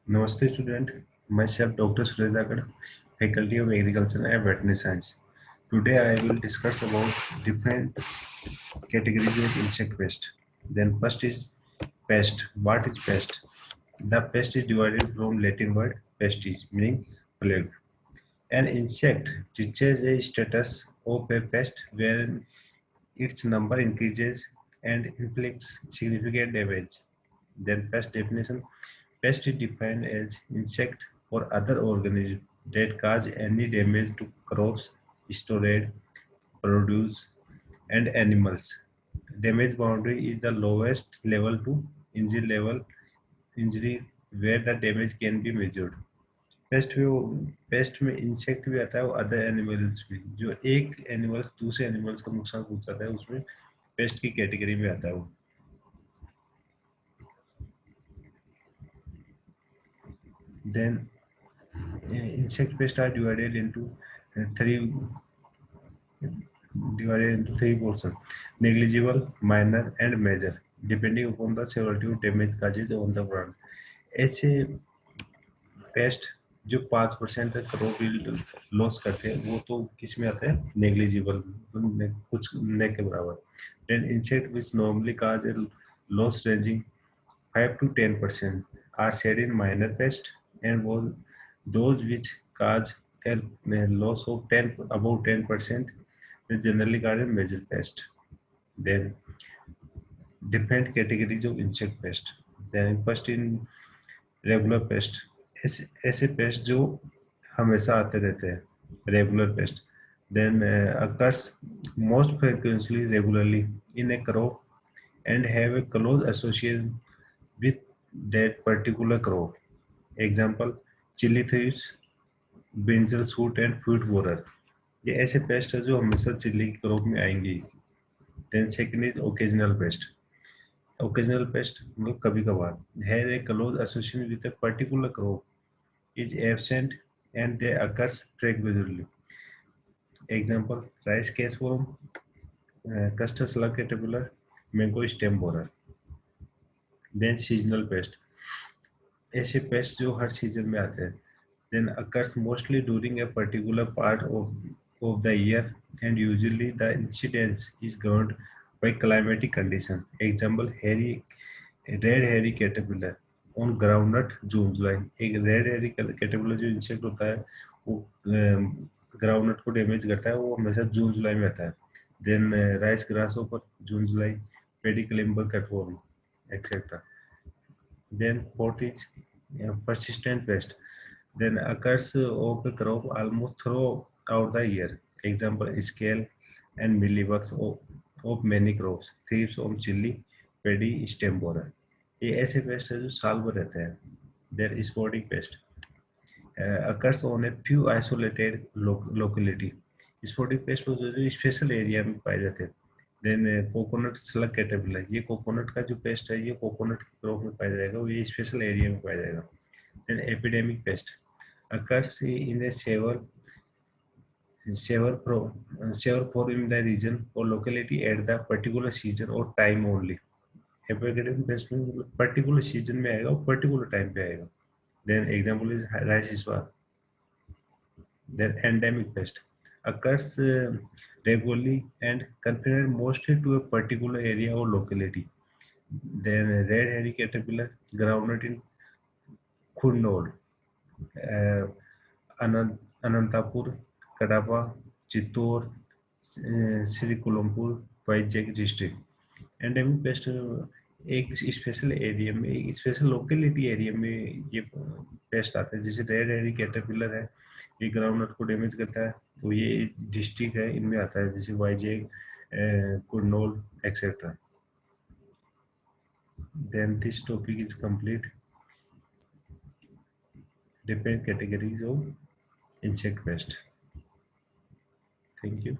Namaste student, myself Dr. Suresh Agad, Faculty of Agriculture and Veterinary Science. Today I will discuss about different categories of insect pest. Then first is pest. What is pest? The pest is divided from Latin word pestis, meaning plague. An insect reaches a status of a pest where its number increases and inflicts significant damage. Then pest definition. Pest is defined as insect or other organism that cause any damage to crops, storage, produce, and animals. Damage boundary is the lowest level to injury level injury where the damage can be measured. Paste में insect भी आता है और other animals भी जो एक animals दूसरे animals को नुकसान पहुंचाता है उसमें पेस्ट की कैटेगरी में आता है वो then insect pests are three divided into three portions: negligible, minor, and major, depending upon the severity of damage caused on the plant. ऐसे पेस्ट जो 5% तक क्रॉप यील्ड लॉस करते हैं वो तो किस में आते हैं नेग्लिजिबल कुछ न के बराबर then insect which normally cause a loss ranging 5 to 10% are said in minor pest and those which cause a loss of 10 above 10% is generally called a major pest. Then different categories of insect pest. Then first in regular pest ऐसे pest जो हमेशा आते रहते हैं regular pest then occurs most frequently regularly in a crop and have a close association with that particular crop. Example, chili thieves, brinjal shoot and fruit borer. ये ऐसे paste है जो हमेशा चिल्ली की क्रॉप में आएंगी. Then second is occasional pest. Occasional pest मतलब कभी कभार have a close association with a particular crop is absent and they occurs regularly. Example, rice caseworm, custard slug caterpillar, mango stem borer. Then seasonal pest. ऐसे pest जो हर season में आते हैं then occurs mostly during a particular part of the year and usually the incidence is governed by climatic condition. Example, red hairy caterpillar on groundnut June July. एक red Harry caterpillar जो insect होता है वो groundnut को damage करता है वो हमेशा जून जुलाई में आता है then rice grass over June July paddy climber cutworm etcetera then fourth is persistent pest. Then occurs of a crop almost throughout the year. Example, scale and mealybugs of many crops. Thieves on chili, paddy, stem borer. ये ऐसे paste है जो साल भर रहते हैं. Then spotting pest occurs on a few isolated locality. Spotting pest जो special area में पाए जाते हैं. देन कोकोनट स्लग कैटरपिलर ये कोकोनट का जो पेस्ट है ये कोकोनट की क्रॉप में पाया जाएगा वो ये स्पेशल एरिया में पाया जाएगा then epidemic pest occurs in a severe for in the region or locality at the particular season or time only epidemic pest में पर्टिकुलर सीजन में आएगा और पर्टिकुलर टाइम पे आएगा देन एग्जांपल इज राइस स्पार then endemic pest occurs regularly and confined mostly to a particular area or locality. Then red hairy caterpillar, groundnut in Khunnod, uh, Anantapur, Kadapa, Chittor, Srikalumpur, Vizag district. Endemic paste एक special area में एक special locality area में ये paste आता है जैसे red हेरी caterpillar है ये ग्राउंडनट को डैमेज करता है तो ये डिस्ट्रिक्ट है इनमें आता है जैसे Vizag Kurnool etcetera then this topic is complete different categories of insect pest thank you